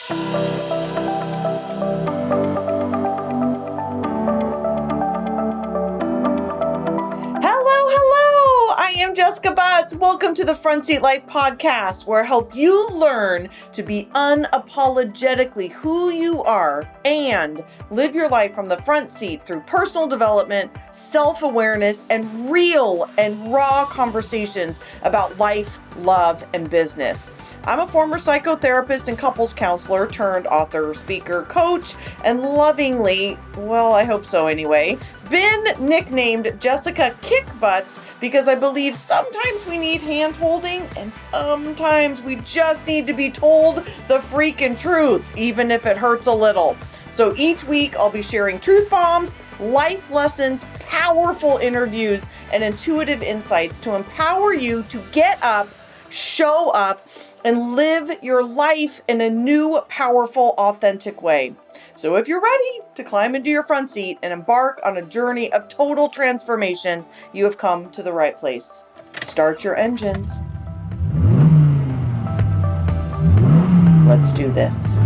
I am Jessica Butts. Welcome to the Front Seat Life podcast, where I help you learn to be unapologetically who you are and live your life from the front seat through personal development, self-awareness, and real and raw conversations about life, love, and business. I'm a former psychotherapist and couples counselor turned author, speaker, coach, and lovingly, well, I hope so anyway, been nicknamed Jessica Kick Butts because I believe sometimes we need hand-holding and sometimes we just need to be told the freaking truth, even if it hurts a little. So each week I'll be sharing truth bombs, life lessons, powerful interviews, and intuitive insights to empower you to get up, show up, and live your life in a new, powerful, authentic way. So if you're ready to climb into your front seat and embark on a journey of total transformation, you have come to the right place. Start your engines. Let's do this.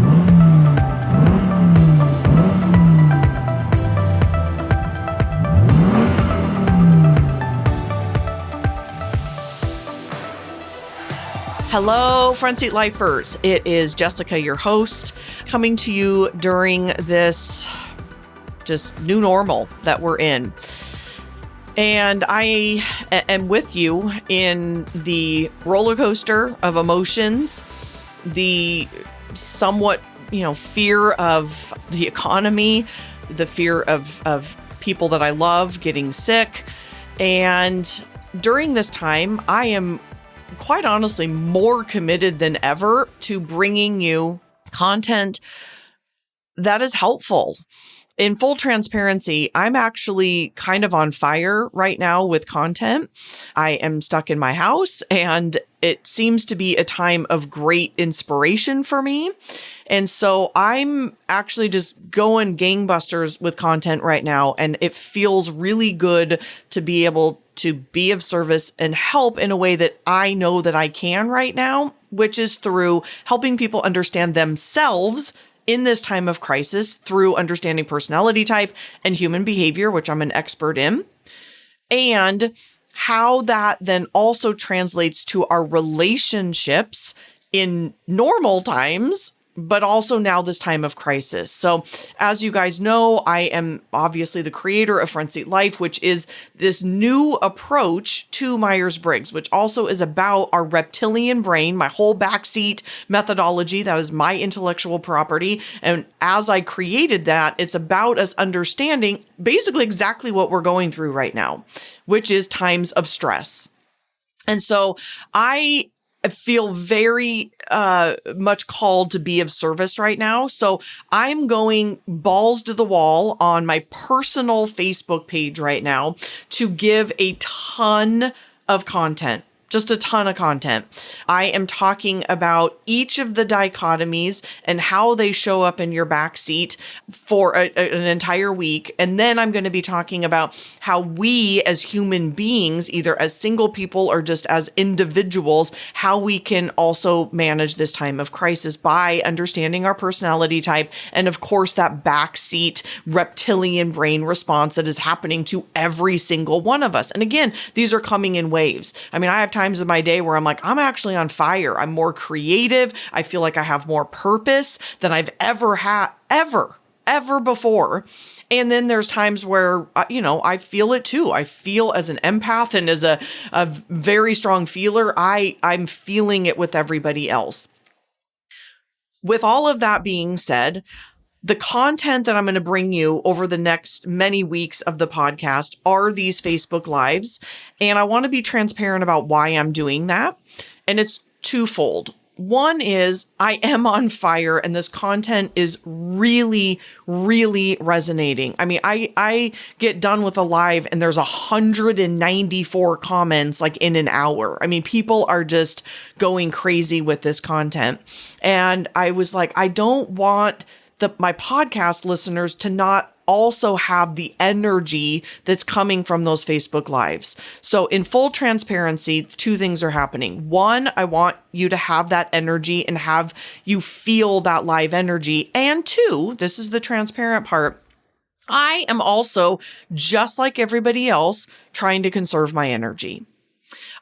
Hello, Front Seat Lifers. It is Jessica, your host, coming to you during this just new normal that we're in. And I am with you in the roller coaster of emotions, the somewhat, fear of the economy, the fear of people that I love getting sick. And during this time, I am quite honestly more committed than ever to bringing you content that is helpful. In full transparency, I'm actually kind of on fire right now with content. I am stuck in my house and it seems to be a time of great inspiration for me. And so I'm actually just going gangbusters with content right now. And it feels really good to be able to be of service and help in a way that I know that I can right now, which is through helping people understand themselves in this time of crisis through understanding personality type and human behavior, which I'm an expert in, and how that then also translates to our relationships in normal times, but also now this time of crisis. So as you guys know, I am obviously the creator of Front Seat Life, which is this new approach to Myers-Briggs, which also is about our reptilian brain, my whole backseat methodology. That is my intellectual property. And as I created that, it's about us understanding basically exactly what we're going through right now, which is times of stress. And so I feel very much called to be of service right now. So I'm going balls to the wall on my personal Facebook page right now to give a ton of content. Just a ton of content. I am talking about each of the dichotomies and how they show up in your backseat for an entire week. And then I'm going to be talking about how we as human beings, either as single people or just as individuals, how we can also manage this time of crisis by understanding our personality type. And of course, that backseat reptilian brain response that is happening to every single one of us. And again, these are coming in waves. I mean, I have times in my day where I'm like, I'm actually on fire. I'm more creative. I feel like I have more purpose than I've ever had, ever before. And then there's times where, I feel it too. I feel as an empath and as a very strong feeler, I'm feeling it with everybody else. With all of that being said, the content that I'm going to bring you over the next many weeks of the podcast are these Facebook Lives. And I want to be transparent about why I'm doing that. And it's twofold. One is I am on fire and this content is really, really resonating. I mean, I get done with a live and there's 194 comments like in an hour. I mean, people are just going crazy with this content. And I was like, I don't want my podcast listeners to not also have the energy that's coming from those Facebook Lives. So in full transparency, two things are happening. One, I want you to have that energy and have you feel that live energy. And two, this is the transparent part, I am also, just like everybody else, trying to conserve my energy.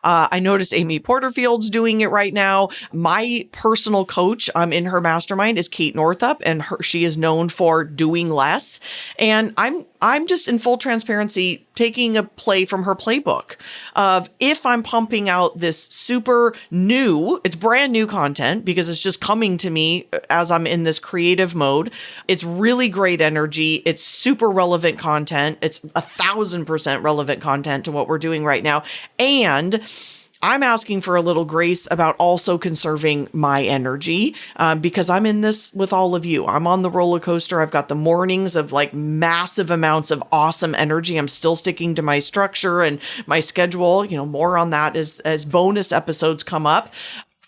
I noticed Amy Porterfield's doing it right now. My personal coach in her mastermind is Kate Northup, and she is known for doing less. And I'm just in full transparency taking a play from her playbook of if I'm pumping out this super new, it's brand new content because it's just coming to me as I'm in this creative mode. It's really great energy. It's super relevant content. It's 1,000% relevant content to what we're doing right now. And I'm asking for a little grace about also conserving my energy because I'm in this with all of you. I'm on the roller coaster. I've got the mornings of like massive amounts of awesome energy. I'm still sticking to my structure and my schedule. You know, more on that as bonus episodes come up.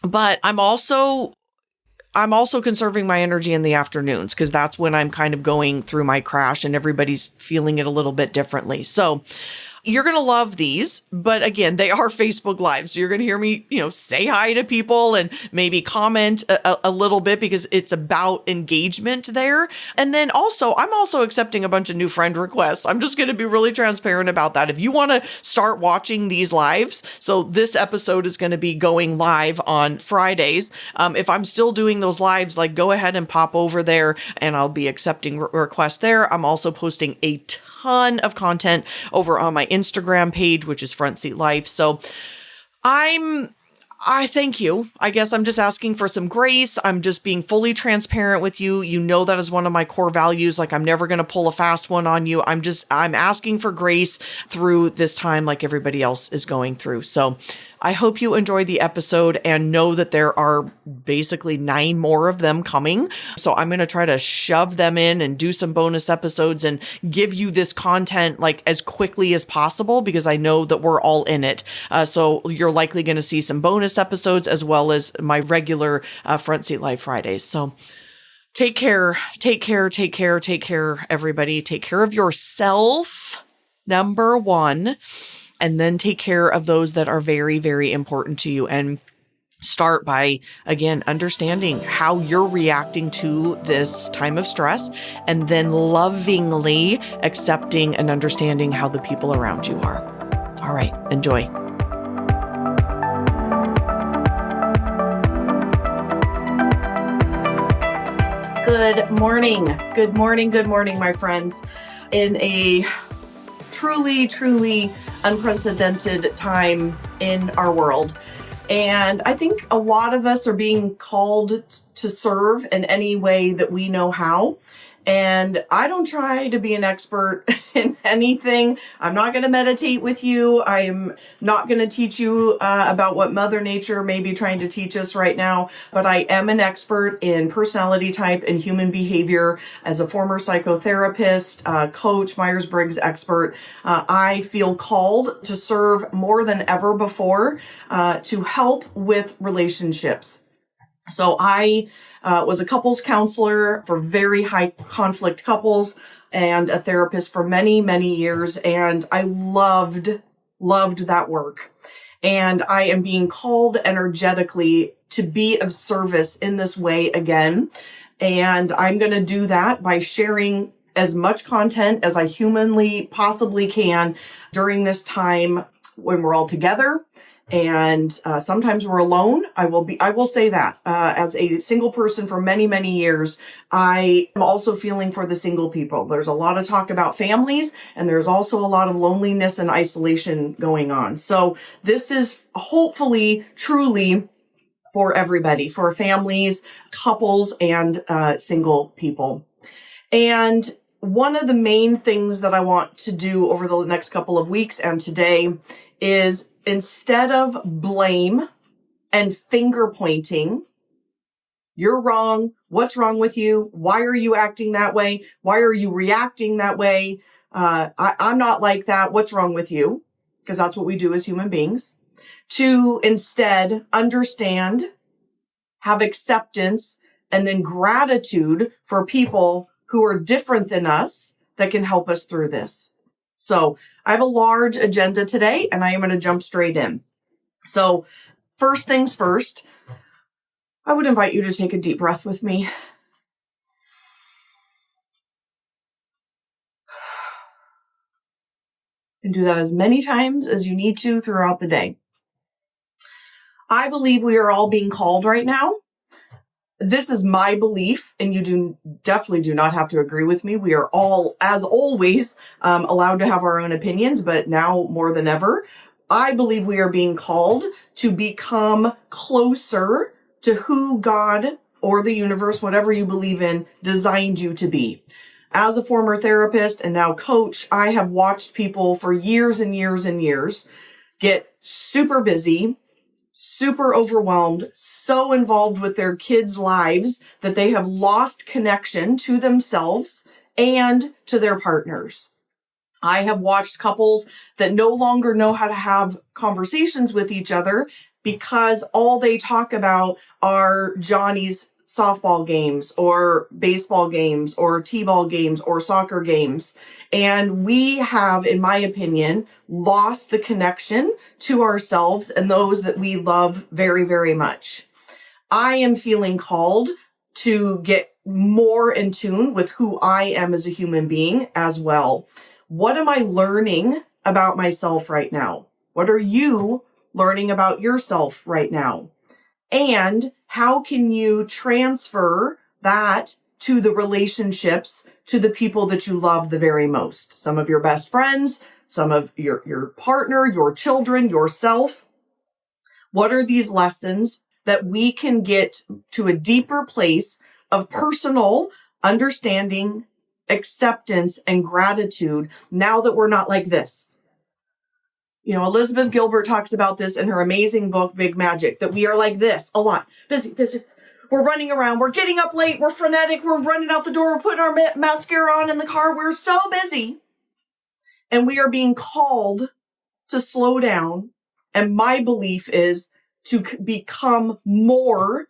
But I'm also conserving my energy in the afternoons because that's when I'm kind of going through my crash and everybody's feeling it a little bit differently. So you're going to love these, but again, they are Facebook Live. So you're going to hear me, say hi to people and maybe comment a little bit because it's about engagement there. And then I'm also accepting a bunch of new friend requests. I'm just going to be really transparent about that. If you want to start watching these lives, so this episode is going to be going live on Fridays. If I'm still doing those lives, like go ahead and pop over there and I'll be accepting requests there. I'm also posting a ton of content over on my Instagram page, which is Front Seat Life. So I thank you. I guess I'm just asking for some grace. I'm just being fully transparent with you. You know, that is one of my core values. Like I'm never going to pull a fast one on you. I'm asking for grace through this time like everybody else is going through. So I hope you enjoyed the episode and know that there are basically 9 more of them coming. So I'm going to try to shove them in and do some bonus episodes and give you this content like as quickly as possible because I know that we're all in it. So you're likely going to see some bonus episodes as well as my regular Front Seat Live Fridays. So take care, everybody. Take care of yourself, number one. And then take care of those that are very, very important to you. And start by, again, understanding how you're reacting to this time of stress, and then lovingly accepting and understanding how the people around you are. All right, enjoy. Good morning. Good morning. Good morning, my friends. In a truly, truly unprecedented time in our world. And I think a lot of us are being called to serve in any way that we know how. And I don't try to be an expert in anything. I'm not going to meditate with you. I'm not going to teach you about what Mother Nature may be trying to teach us right now. But I am an expert in personality type and human behavior. As a former psychotherapist, coach, Myers-Briggs expert, I feel called to serve more than ever before to help with relationships. So I was a couples counselor for very high conflict couples and a therapist for many, many years. And I loved that work. And I am being called energetically to be of service in this way again. And I'm going to do that by sharing as much content as I humanly possibly can during this time when we're all together. And sometimes we're alone. I will say that as a single person for many, many years, I am also feeling for the single people. There's a lot of talk about families, and there's also a lot of loneliness and isolation going on. So this is hopefully truly for everybody, for families, couples, and single people. And one of the main things that I want to do over the next couple of weeks and today is, instead of blame and finger pointing, you're wrong. What's wrong with you? Why are you acting that way? Why are you reacting that way? I'm not like that. What's wrong with you? Because that's what we do as human beings. To instead understand, have acceptance, and then gratitude for people who are different than us that can help us through this. So I have a large agenda today, and I am going to jump straight in. So first things first, I would invite you to take a deep breath with me. And do that as many times as you need to throughout the day. I believe we are all being called right now. This is my belief, and you definitely do not have to agree with me. We are all, as always, allowed to have our own opinions, but now more than ever, I believe we are being called to become closer to who God or the universe, whatever you believe in, designed you to be. As a former therapist and now coach, I have watched people for years and years and years get super busy, super overwhelmed, so involved with their kids' lives that they have lost connection to themselves and to their partners. I have watched couples that no longer know how to have conversations with each other because all they talk about are Johnny's softball games or baseball games or t-ball games or soccer games. And we have, in my opinion, lost the connection to ourselves and those that we love very, very much. I am feeling called to get more in tune with who I am as a human being as well. What am I learning about myself right now? What are you learning about yourself right now? And how can you transfer that to the relationships, to the people that you love the very most? Some of your best friends, some of your partner, your children, yourself. What are these lessons that we can get to a deeper place of personal understanding, acceptance, and gratitude now that we're not like this? You know, Elizabeth Gilbert talks about this in her amazing book, Big Magic, that we are like this a lot. Busy. We're running around. We're getting up late. We're frenetic. We're running out the door. We're putting our mascara on in the car. We're so busy. And we are being called to slow down. And my belief is to become more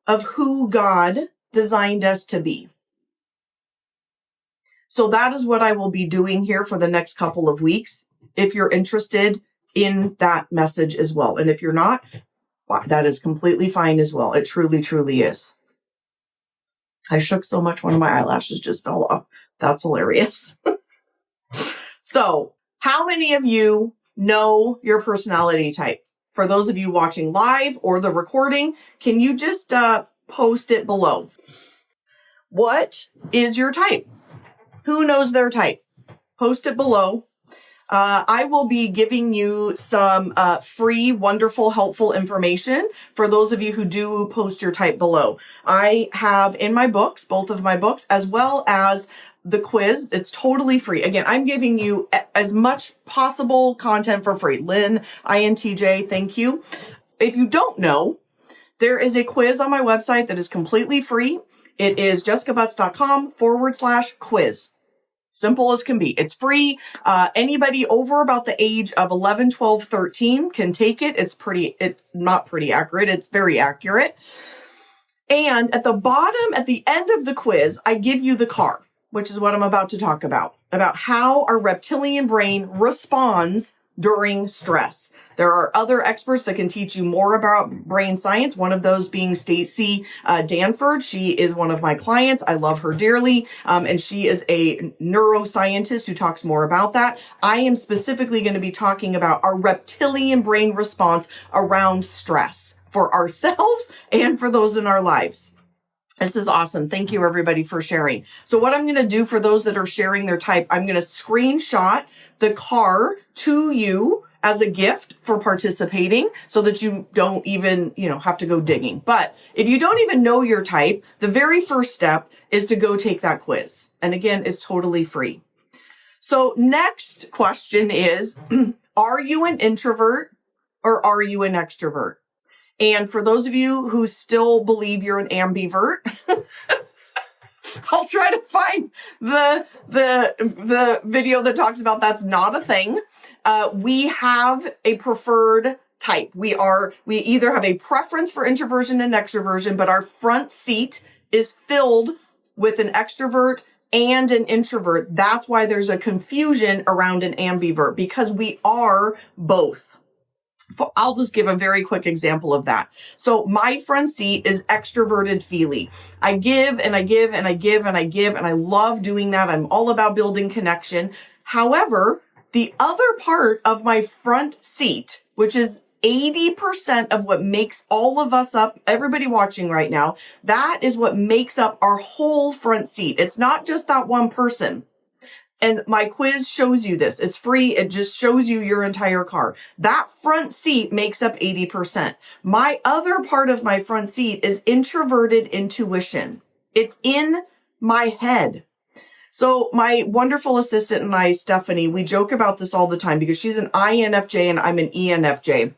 of who God designed us to be. So that is what I will be doing here for the next couple of weeks. If you're interested in that message as well. And if you're not, that is completely fine as well. It truly, truly is. I shook so much, one of my eyelashes just fell off. That's hilarious. So, how many of you know your personality type? For those of you watching live or the recording, can you just post it below? What is your type? Who knows their type? Post it below. I will be giving you some free, wonderful, helpful information for those of you who do post your type below. I have in my books, both of my books, as well as the quiz. It's totally free. Again, I'm giving you as much possible content for free. Lynn, INTJ, thank you. If you don't know, there is a quiz on my website that is completely free. It is jessicabutts.com/quiz. Simple as can be. It's free. Anybody over about the age of 11, 12, 13 can take it. It's not pretty accurate. It's very accurate. And at the bottom, at the end of the quiz, I give you the CAR, which is what I'm about to talk about how our reptilian brain responds during stress. There are other experts that can teach you more about brain science. One of those being Stacey Danford. She is one of my clients. I love her dearly. And she is a neuroscientist who talks more about that. I am specifically going to be talking about our reptilian brain response around stress for ourselves and for those in our lives. This is awesome. Thank you, everybody, for sharing. So what I'm going to do for those that are sharing their type, I'm going to screenshot the CAR to you as a gift for participating so that you don't even, have to go digging. But if you don't even know your type, the very first step is to go take that quiz. And again, it's totally free. So next question is, are you an introvert or are you an extrovert? And for those of you who still believe you're an ambivert, I'll try to find the video that talks about that's not a thing. We have a preferred type. We either have a preference for introversion and extroversion, but our front seat is filled with an extrovert and an introvert. That's why there's a confusion around an ambivert, because we are both. I'll just give a very quick example of that. So my front seat is extroverted feely. I give and I give and I give and I give, and I love doing that. I'm all about building connection. However, the other part of my front seat, which is 80% of what makes all of us up, everybody watching right now, that is what makes up our whole front seat. It's not just that one person. And my quiz shows you this. It's free. It just shows you your entire car. That front seat makes up 80%. My other part of my front seat is introverted intuition. It's in my head. So my wonderful assistant and I, Stephanie, we joke about this all the time because she's an INFJ and I'm an ENFJ.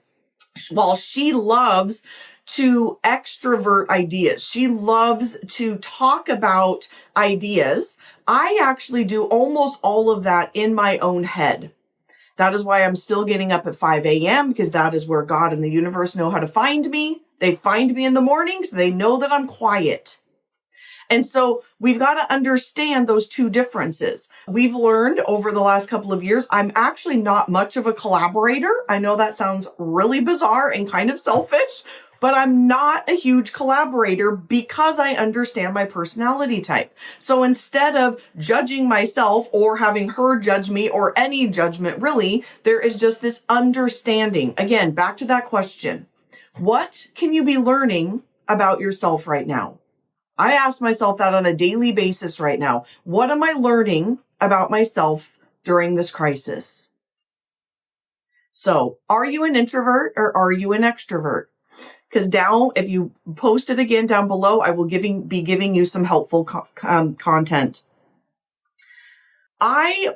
While she loves to extrovert ideas, she loves to talk about ideas, I actually do almost all of that in my own head. That is why I'm still getting up at 5 a.m. because that is where God and the universe know how to find me. They find me in the mornings. They know that I'm quiet. And so we've got to understand those two differences. We've learned over the last couple of years, I'm actually not much of a collaborator. I know that sounds really bizarre and kind of selfish, but I'm not a huge collaborator because I understand my personality type. So instead of judging myself or having her judge me or any judgment really, there is just this understanding. Again, back to that question. What can you be learning about yourself right now? I ask myself that on a daily basis right now. What am I learning about myself during this crisis? So, are you an introvert or are you an extrovert? Because down, if you post it again down below, I will be giving you some helpful content. I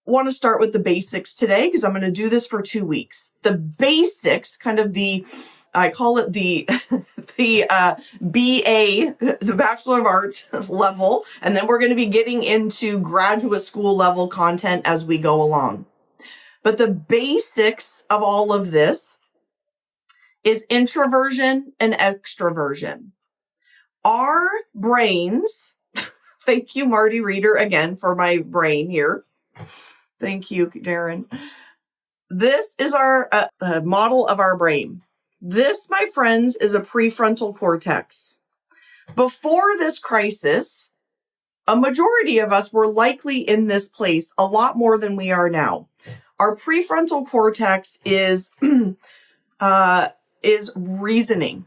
want to start with the basics today because I'm going to do this for 2 weeks. The basics, kind of I call it the BA, the Bachelor of Arts level, and then we're going to be getting into graduate school level content as we go along. But the basics of all of this is introversion and extroversion. Our brains, thank you, Marty Reeder, again, for my brain here. Thank you, Darren. This is our model of our brain. This, my friends, is a prefrontal cortex. Before this crisis, a majority of us were likely in this place a lot more than we are now. Our prefrontal cortex is reasoning.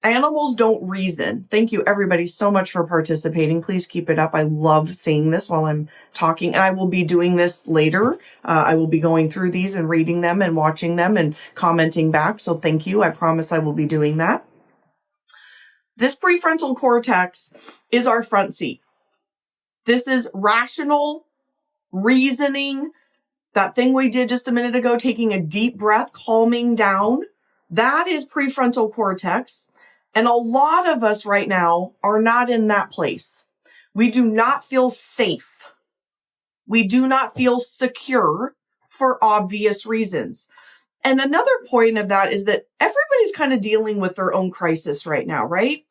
Animals don't reason. Thank you, everybody, so much for participating. Please keep it up. I love seeing this while I'm talking, and I will be doing this later. I will be going through these and reading them and watching them and commenting back. So thank you. I promise I will be doing that. This prefrontal cortex is our front seat. This is rational reasoning. That thing we did just a minute ago, taking a deep breath, calming down. That is prefrontal cortex. And a lot of us right now are not in that place. We do not feel safe. We do not feel secure for obvious reasons. And another point of that is that everybody's kind of dealing with their own crisis right now, right?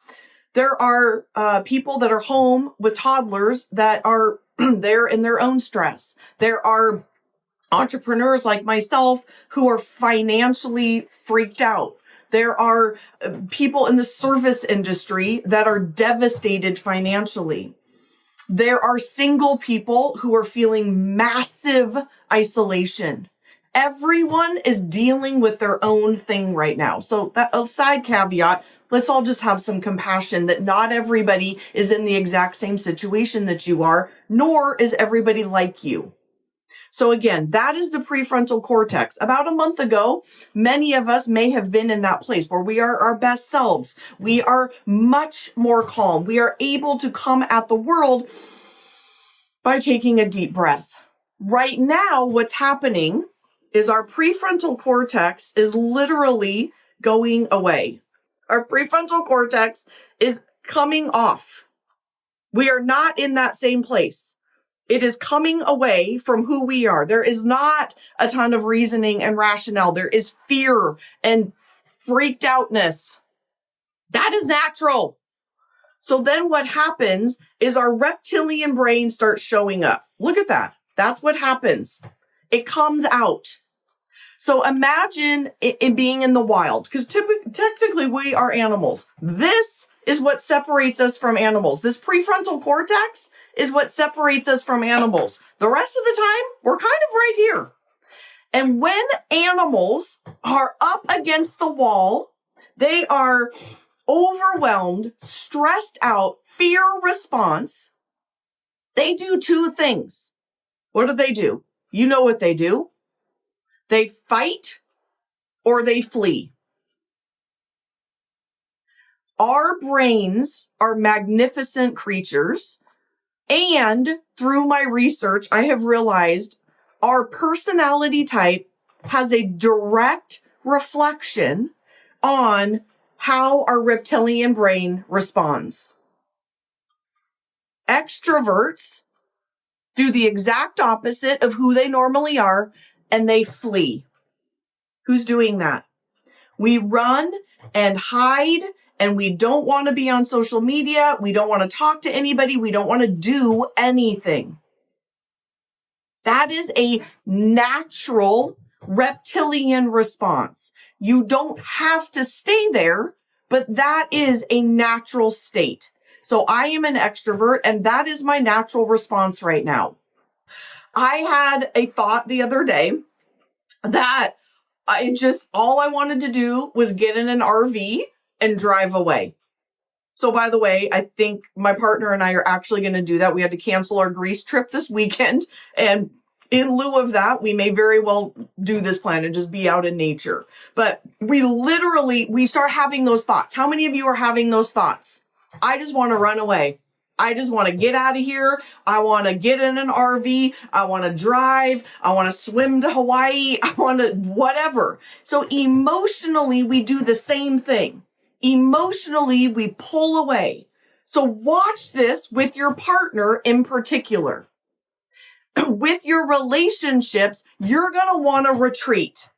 There are people that are home with toddlers that are there in their own stress. There are entrepreneurs like myself who are financially freaked out. There are people in the service industry that are devastated financially. There are single people who are feeling massive isolation. Everyone is dealing with their own thing right now. So that a side caveat, let's all just have some compassion that not everybody is in the exact same situation that you are, nor is everybody like you. So again, that is the prefrontal cortex. About a month ago, many of us may have been in that place where we are our best selves. We are much more calm. We are able to come at the world by taking a deep breath. Right now, what's happening is our prefrontal cortex is literally going away. Our prefrontal cortex is coming off. We are not in that same place. It is coming away from who we are. There is not a ton of reasoning and rationale. There is fear and freaked outness. That is natural. So then what happens is our reptilian brain starts showing up. Look at that. That's what happens. It comes out. So imagine it being in the wild, because technically we are animals. This is what separates us from animals. This prefrontal cortex is what separates us from animals. The rest of the time, we're kind of right here. And when animals are up against the wall, they are overwhelmed, stressed out, fear response. They do two things. What do? You know what they do. They fight or they flee. Our brains are magnificent creatures. And through my research, I have realized our personality type has a direct reflection on how our reptilian brain responds. Extroverts do the exact opposite of who they normally are, and they flee. Who's doing that? We run and hide, and we don't want to be on social media. We don't want to talk to anybody. We don't want to do anything. That is a natural reptilian response. You don't have to stay there, but that is a natural state. So I am an extrovert, and that is my natural response right now. I had a thought the other day that all I wanted to do was get in an RV and drive away. So by the way, I think my partner and I are actually going to do that. We had to cancel our Greece trip this weekend. And in lieu of that, we may very well do this plan and just be out in nature. But we start having those thoughts. How many of you are having those thoughts? I just want to run away. I just want to get out of here. I want to get in an RV. I want to drive. I want to swim to Hawaii. I want to whatever. So emotionally, we do the same thing. Emotionally, we pull away. So watch this with your partner in particular. With your relationships, you're going to want to retreat.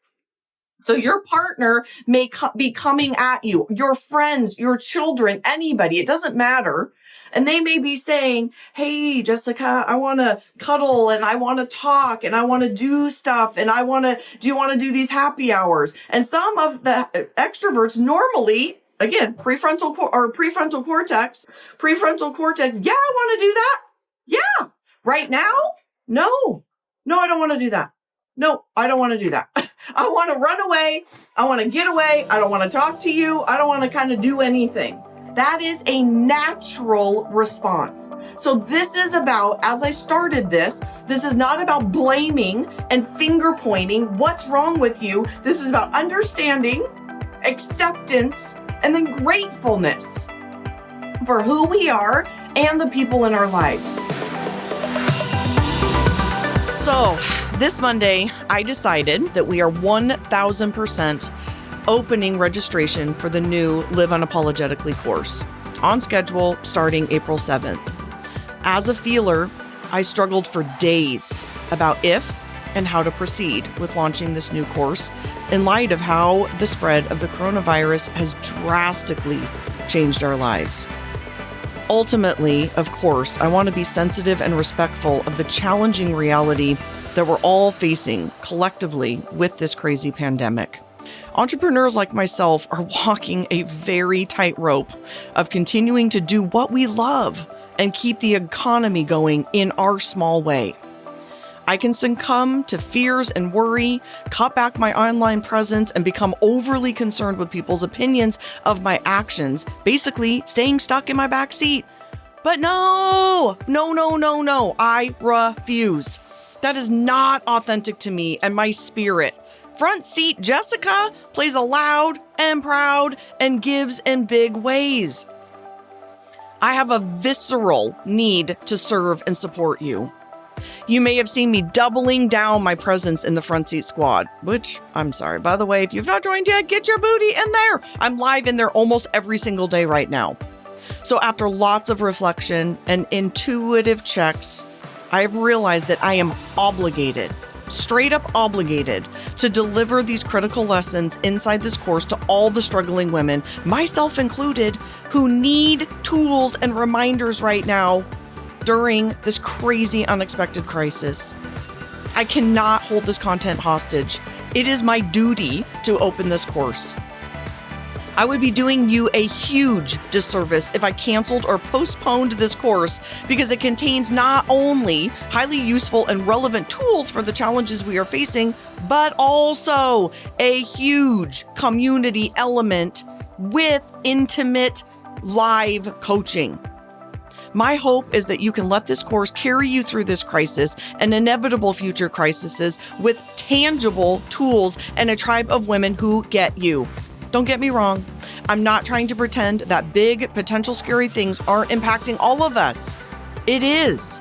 So your partner may be coming at you, your friends, your children, anybody, it doesn't matter. And they may be saying, hey, Jessica, I want to cuddle and I want to talk and I want to do stuff and do you want to do these happy hours? And some of the extroverts normally, again, prefrontal cortex, yeah, I want to do that. Yeah. Right now? No, I don't want to do that. No, I don't want to do that. I want to run away. I want to get away. I don't want to talk to you. I don't want to kind of do anything. That is a natural response. So this is about, as I started this is not about blaming and finger pointing what's wrong with you. This is about understanding, acceptance, and then gratefulness for who we are and the people in our lives. So this Monday, I decided that we are 1,000% opening registration for the new Live Unapologetically course, on schedule starting April 7th. As a feeler, I struggled for days about if and how to proceed with launching this new course in light of how the spread of the coronavirus has drastically changed our lives. Ultimately, of course, I want to be sensitive and respectful of the challenging reality that we're all facing collectively with this crazy pandemic. Entrepreneurs like myself are walking a very tightrope of continuing to do what we love and keep the economy going in our small way. I can succumb to fears and worry, cut back my online presence, and become overly concerned with people's opinions of my actions, basically staying stuck in my back seat. But no, I refuse. That is not authentic to me and my spirit. Front seat Jessica plays aloud and proud and gives in big ways. I have a visceral need to serve and support you. You may have seen me doubling down my presence in the front seat squad, which I'm sorry, by the way, if you've not joined yet, get your booty in there. I'm live in there almost every single day right now. So after lots of reflection and intuitive checks, I've realized that I am obligated straight up obligated to deliver these critical lessons inside this course to all the struggling women, myself included, who need tools and reminders right now during this crazy, unexpected crisis. I cannot hold this content hostage. It is my duty to open this course. I would be doing you a huge disservice if I canceled or postponed this course, because it contains not only highly useful and relevant tools for the challenges we are facing, but also a huge community element with intimate live coaching. My hope is that you can let this course carry you through this crisis and inevitable future crises with tangible tools and a tribe of women who get you. Don't get me wrong. I'm not trying to pretend that big, potential scary things aren't impacting all of us. It is.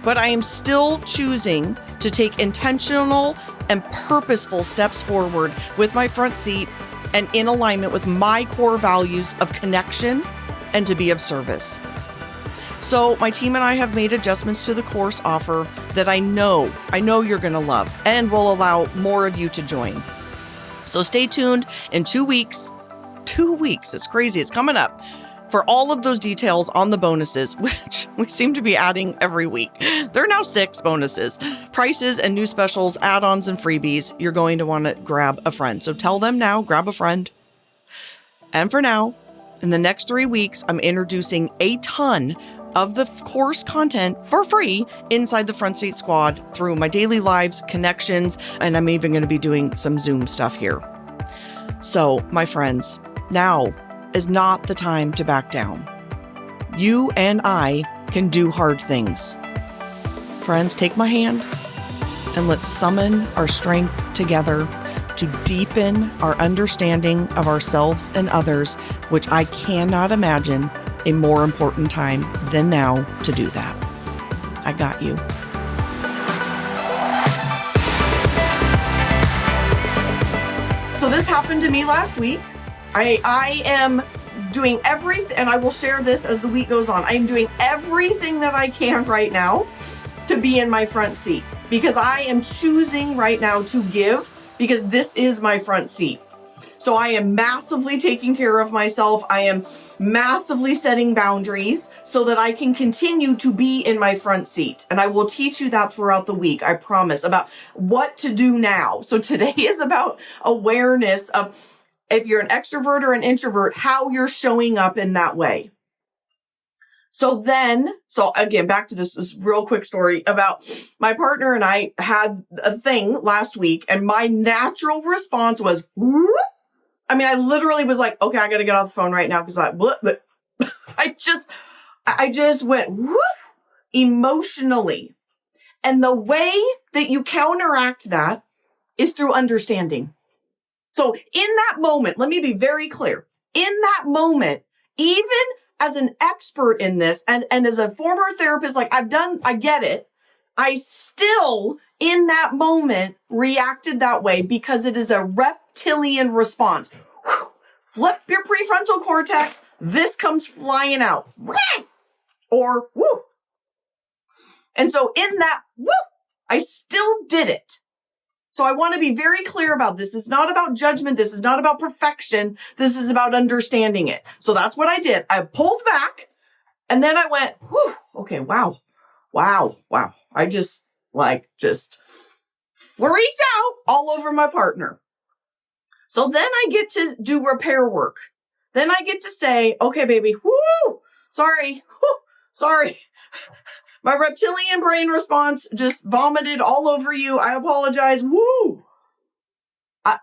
But I am still choosing to take intentional and purposeful steps forward with my front seat and in alignment with my core values of connection and to be of service. So my team and I have made adjustments to the course offer that I know you're going to love and will allow more of you to join. So stay tuned in 2 weeks. 2 weeks. It's crazy. It's coming up for all of those details on the bonuses, which we seem to be adding every week. There are now 6 bonuses, prices and new specials, add-ons and freebies. You're going to want to grab a friend. So tell them now, grab a friend. And for now, in the next 3 weeks, I'm introducing a ton of the course content for free inside the Front Seat Squad through my daily lives, connections, and I'm even going to be doing some Zoom stuff here. So, my friends, now is not the time to back down. You and I can do hard things. Friends, take my hand and let's summon our strength together to deepen our understanding of ourselves and others, which I cannot imagine a more important time than now to do that. I got you. So this happened to me last week. I am doing everything, and I will share this as the week goes on. I am doing everything that I can right now to be in my front seat, because I am choosing right now to give, because this is my front seat. So I am massively taking care of myself. I am massively setting boundaries so that I can continue to be in my front seat. And I will teach you that throughout the week, I promise, about what to do now. So today is about awareness of, if you're an extrovert or an introvert, how you're showing up in that way. So again, back to this real quick story about my partner and I had a thing last week, and my natural response was, whoop. I mean, I literally was like, okay, I got to get off the phone right now, because I just went whoop, emotionally. And the way that you counteract that is through understanding. So in that moment, let me be very clear. In that moment, even as an expert in this and as a former therapist, I get it. I still, in that moment, reacted that way because it is a reptilian response. Flip your prefrontal cortex. This comes flying out. Or whoo. And so in that whoo, I still did it. So I want to be very clear about this. This is not about judgment. This is not about perfection. This is about understanding it. So that's what I did. I pulled back, and then I went, whew, okay, wow. I just freaked out all over my partner. So then I get to do repair work. Then I get to say, okay, baby, sorry. My reptilian brain response just vomited all over you. I apologize.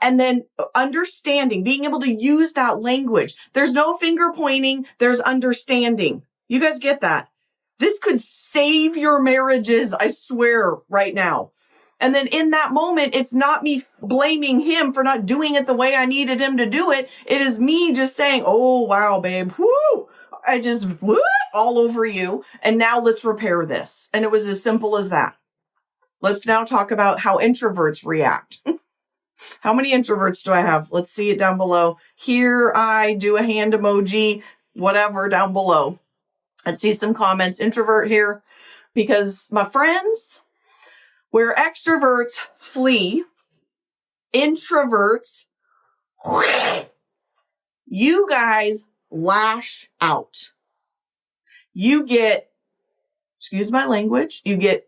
And then understanding, being able to use that language. There's no finger pointing. There's understanding. You guys get that? This could save your marriages, I swear, right now. And then in that moment, it's not me blaming him for not doing it the way I needed him to do it. It is me just saying, oh, wow, babe. I just all over you. And now let's repair this. And it was as simple as that. Let's now talk about how introverts react. How many introverts do I have? Let's see it down below. Here I do a hand emoji, whatever, down below. Let's see some comments. Introvert here. Because my friends, Where extroverts flee, introverts, you guys lash out. You get, excuse my language, you get,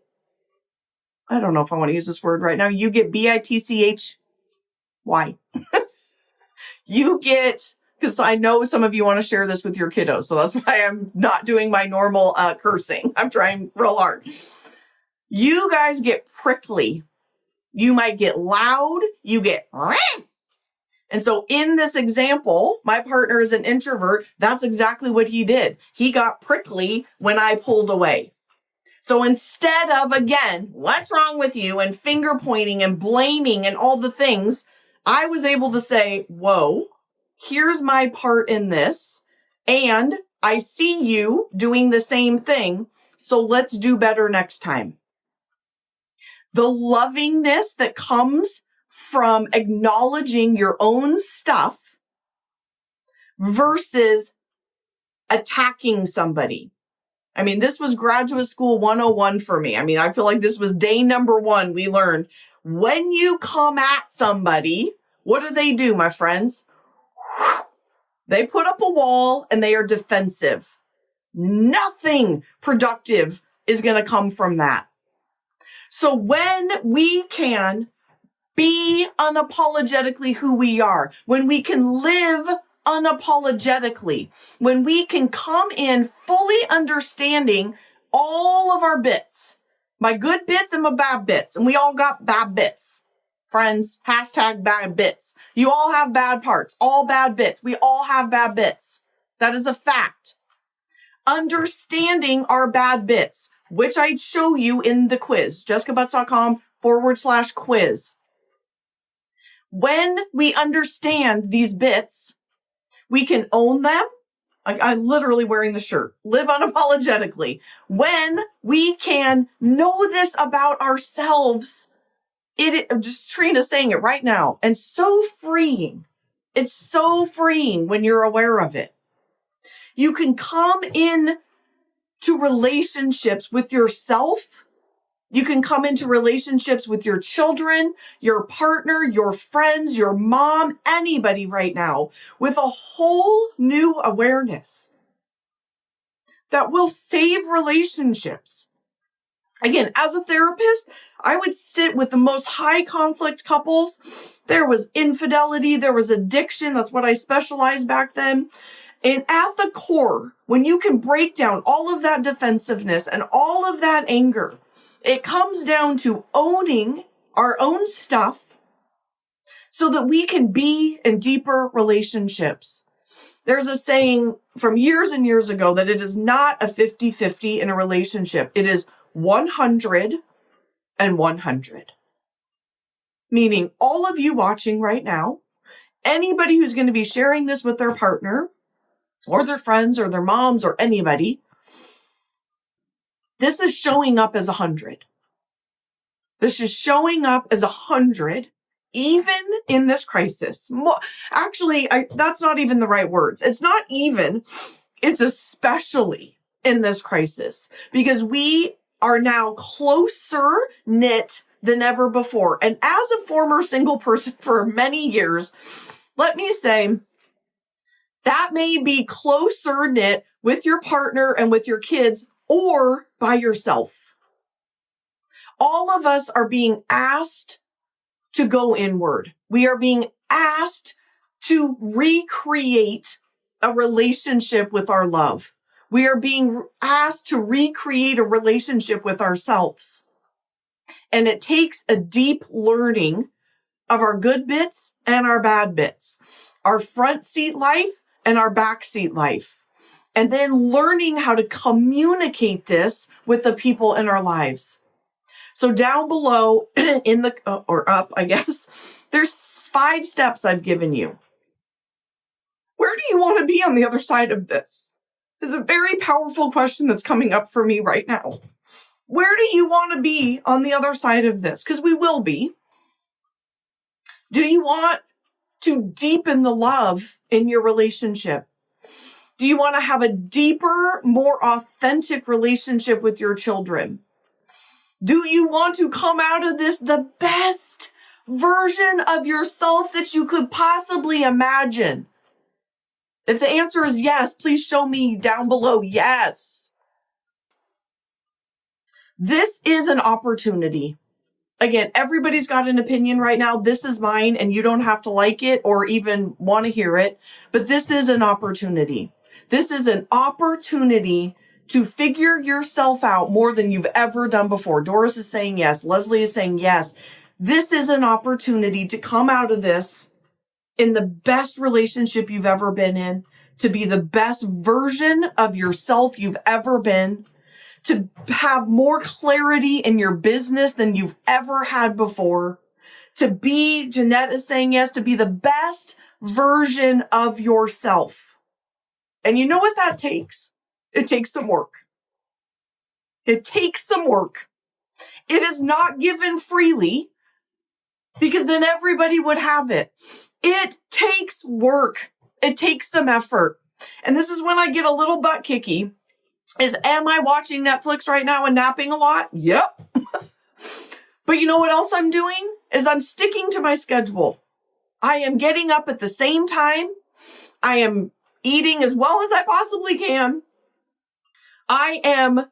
I don't know if I want to use this word right now, you get bitchy. You get, because I know some of you want to share this with your kiddos, so that's why I'm not doing my normal cursing. I'm trying real hard. You guys get prickly. You might get loud. You get, and so in this example, my partner is an introvert. That's exactly what he did. He got prickly when I pulled away. So instead of, again, what's wrong with you and finger pointing and blaming and all the things, I was able to say, whoa, here's my part in this. And I see you doing the same thing. So let's do better next time. The lovingness that comes from acknowledging your own stuff versus attacking somebody. I mean, this was graduate school 101 for me. I mean, I feel like this was day number 1. We learned when you come at somebody, what do, my friends? They put up a wall and they are defensive. Nothing productive is going to come from that. So when we can be unapologetically who we are, when we can live unapologetically, when we can come in fully understanding all of our bits, my good bits and my bad bits, and we all got bad bits. Friends, hashtag bad bits. You all have bad parts, all bad bits. We all have bad bits. That is a fact. Understanding our bad bits, which I'd show you in the quiz, jessicabutts.com/quiz. When we understand these bits, we can own them. I'm literally wearing the shirt. Live unapologetically. When we can know this about ourselves, just Trina's saying it right now, and so freeing. It's so freeing when you're aware of it. You can come in to relationships with yourself. You can come into relationships with your children, your partner, your friends, your mom, anybody right now with a whole new awareness that will save relationships. Again, as a therapist, I would sit with the most high conflict couples. There was infidelity. There was addiction. That's what I specialized back then. And at the core, when you can break down all of that defensiveness and all of that anger, it comes down to owning our own stuff so that we can be in deeper relationships. There's a saying from years and years ago that it is not a 50-50 in a relationship. It is 100 and 100. Meaning all of you watching right now, anybody who's going to be sharing this with their partner or their friends or their moms or anybody, this is showing up as 100. This is showing up as 100, even in this crisis. Actually, that's not even the right words. It's not even, it's especially in this crisis because we are now closer knit than ever before. And as a former single person for many years, let me say that may be closer knit with your partner and with your kids or by yourself. All of us are being asked to go inward. We are being asked to recreate a relationship with our love. We are being asked to recreate a relationship with ourselves. And it takes a deep learning of our good bits and our bad bits, our front seat life and our back seat life. And then learning how to communicate this with the people in our lives. So down below in the, or up, I guess, there's 5 steps I've given you. Where do you want to be on the other side of this? It's a very powerful question that's coming up for me right now. Where do you want to be on the other side of this? Because we will be. Do you want to deepen the love in your relationship? Do you want to have a deeper, more authentic relationship with your children? Do you want to come out of this the best version of yourself that you could possibly imagine? If the answer is yes, please show me down below yes. This is an opportunity. Again, everybody's got an opinion right now. This is mine, and you don't have to like it or even want to hear it, but this is an opportunity. This is an opportunity to figure yourself out more than you've ever done before. Doris is saying yes. Leslie is saying yes. This is an opportunity to come out of this in the best relationship you've ever been in, to be the best version of yourself you've ever been, to have more clarity in your business than you've ever had before, to be, Jeanette is saying yes, to be the best version of yourself. And you know what that takes? It takes some work. It takes some work. It is not given freely, because then everybody would have it. It takes work. It takes some effort. And this is when I get a little butt kicky. Am I watching Netflix right now and napping a lot? Yep. But you know what else I'm doing? I'm sticking to my schedule. I am getting up at the same time. I am eating as well as I possibly can. I am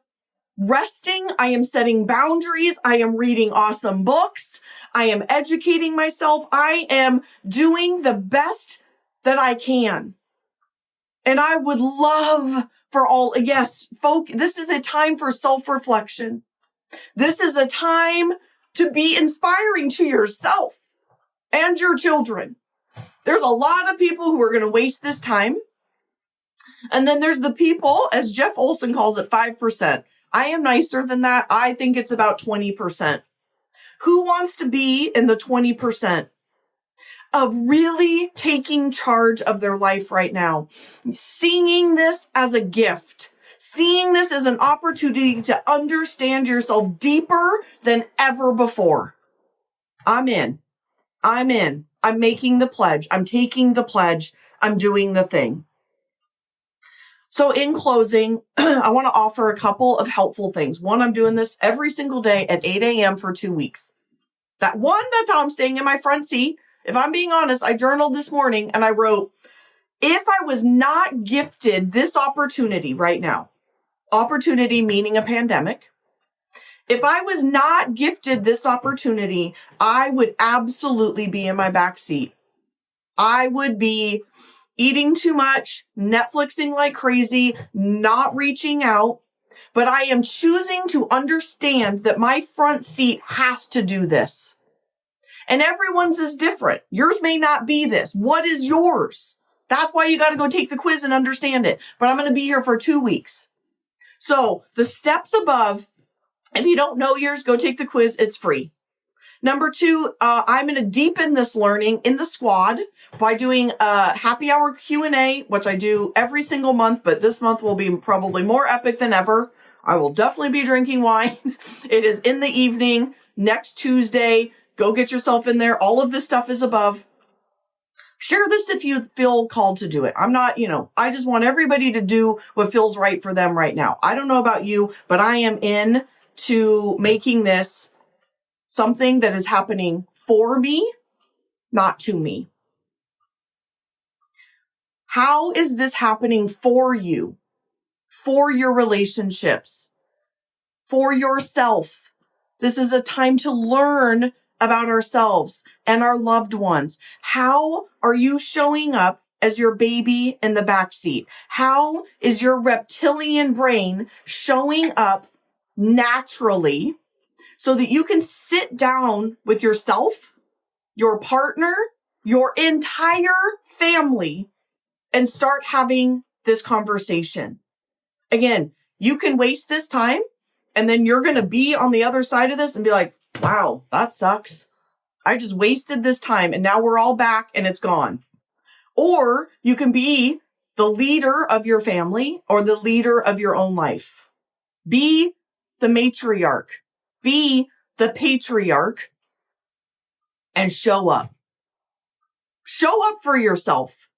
resting. I am setting boundaries. I am reading awesome books. I am educating myself. I am doing the best that I can. And I would love for this is a time for self-reflection. This is a time to be inspiring to yourself and your children. There's a lot of people who are going to waste this time. And then there's the people, as Jeff Olson calls it, 5%. I am nicer than that. I think it's about 20%. Who wants to be in the 20%? Of really taking charge of their life right now, seeing this as a gift, seeing this as an opportunity to understand yourself deeper than ever before. I'm in. I'm making the pledge. I'm taking the pledge. I'm doing the thing. So in closing, I want to offer a couple of helpful things. One, I'm doing this every single day at 8 a.m. for 2 weeks. That's how I'm staying in my front seat. If I'm being honest, I journaled this morning and I wrote, if I was not gifted this opportunity right now, opportunity meaning a pandemic, if I was not gifted this opportunity, I would absolutely be in my backseat. I would be eating too much, Netflixing like crazy, not reaching out, but I am choosing to understand that my front seat has to do this. And everyone's is different. Yours may not be this. What is yours? That's why you got to go take the quiz and understand it. But I'm going to be here for 2 weeks. So the steps above, if you don't know yours, go take the quiz. It's free. Number 2, I'm going to deepen this learning in the squad by doing a happy hour Q&A, which I do every single month, but this month will be probably more epic than ever. I will definitely be drinking wine. It is in the evening, next Tuesday. Go get yourself in there. All of this stuff is above. Share this if you feel called to do it. I'm not, I just want everybody to do what feels right for them right now. I don't know about you, but I am in to making this something that is happening for me, not to me. How is this happening for you, for your relationships, for yourself? This is a time to learn about ourselves and our loved ones. How are you showing up as your baby in the backseat? How is your reptilian brain showing up naturally so that you can sit down with yourself, your partner, your entire family, and start having this conversation? Again, you can waste this time and then you're going to be on the other side of this and be like, wow, that sucks. I just wasted this time and now we're all back and it's gone. Or you can be the leader of your family or the leader of your own life. Be the matriarch. Be the patriarch and show up. Show up for yourself.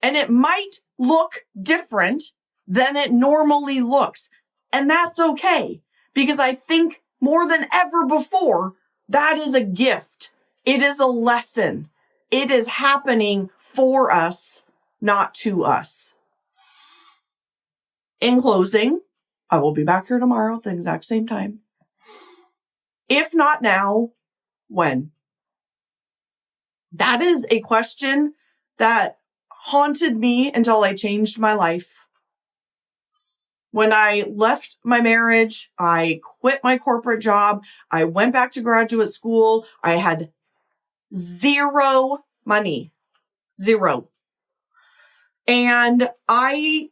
And it might look different than it normally looks. And that's okay. because I think more than ever before, that is a gift. It is a lesson. It is happening for us, not to us. In closing, I will be back here tomorrow at the exact same time. If not now, when? That is a question that haunted me until I changed my life. When I left my marriage, I quit my corporate job. I went back to graduate school. I had zero money. Zero. And I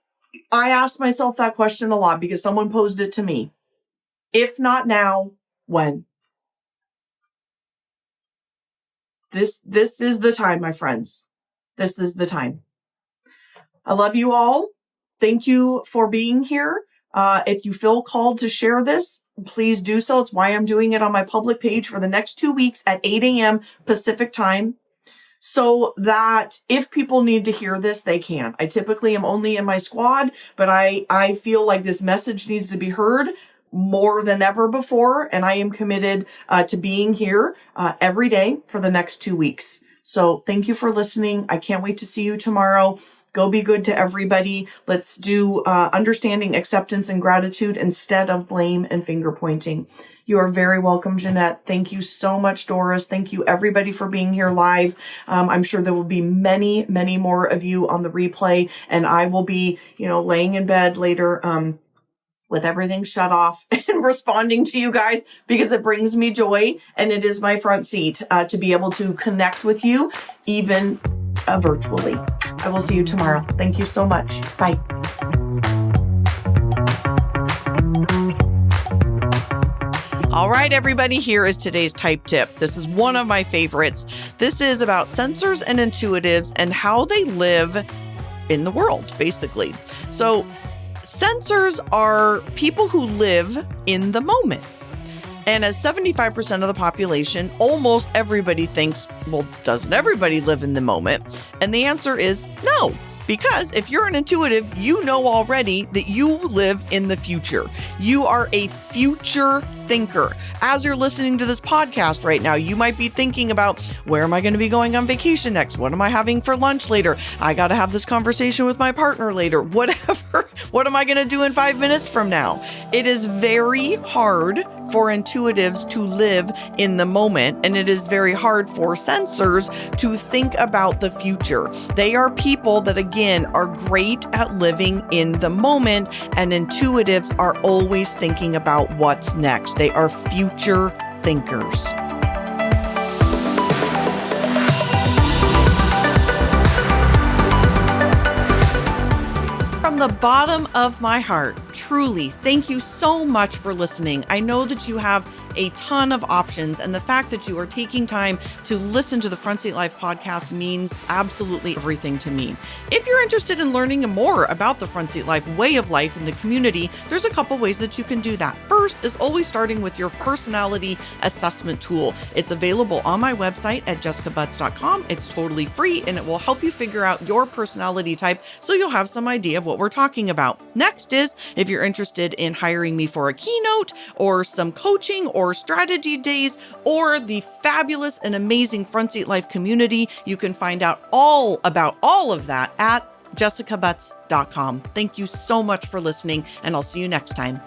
asked myself that question a lot because someone posed it to me. If not now, when? This is the time, my friends. This is the time. I love you all. Thank you for being here. If you feel called to share this, please do so. It's why I'm doing it on my public page for the next 2 weeks at 8 a.m. Pacific time, so that if people need to hear this, they can. I typically am only in my squad, but I feel like this message needs to be heard more than ever before, and I am committed to being here every day for the next 2 weeks. So thank you for listening. I can't wait to see you tomorrow. Go be good to everybody. Let's do understanding, acceptance, and gratitude instead of blame and finger pointing. You are very welcome, Jeanette. Thank you so much, Doris. Thank you, everybody, for being here live. I'm sure there will be many, many more of you on the replay, and I will be, laying in bed later with everything shut off and responding to you guys because it brings me joy, and it is my front seat to be able to connect with you, even virtually. I will see you tomorrow. Thank you so much. Bye. All right, everybody, here is today's type tip. This is one of my favorites. This is about sensors and intuitives and how they live in the world, basically. So sensors are people who live in the moment. And as 75% of the population, almost everybody thinks, well, doesn't everybody live in the moment? And the answer is no. Because if you're an intuitive, you know already that you live in the future. You are a future thinker. As you're listening to this podcast right now, you might be thinking about, where am I going to be going on vacation next? What am I having for lunch later? I got to have this conversation with my partner later. Whatever. What am I going to do in 5 minutes from now? It is very hard for intuitives to live in the moment, and it is very hard for sensors to think about the future. They are people that, again, are great at living in the moment, and intuitives are always thinking about what's next. They are future thinkers. From the bottom of my heart, truly, thank you so much for listening. I know that you have a ton of options, and the fact that you are taking time to listen to the Front Seat Life podcast means absolutely everything to me. If you're interested in learning more about the Front Seat Life way of life in the community, there's a couple ways that you can do that. First is always starting with your personality assessment tool. It's available on my website at jessicabutts.com. It's totally free, and it will help you figure out your personality type so you'll have some idea of what we're talking about. Next is, if you're interested in hiring me for a keynote or some coaching or strategy days or the fabulous and amazing Front Seat Life community, you can find out all about all of that at jessicabutts.com. Thank you so much for listening, and I'll see you next time.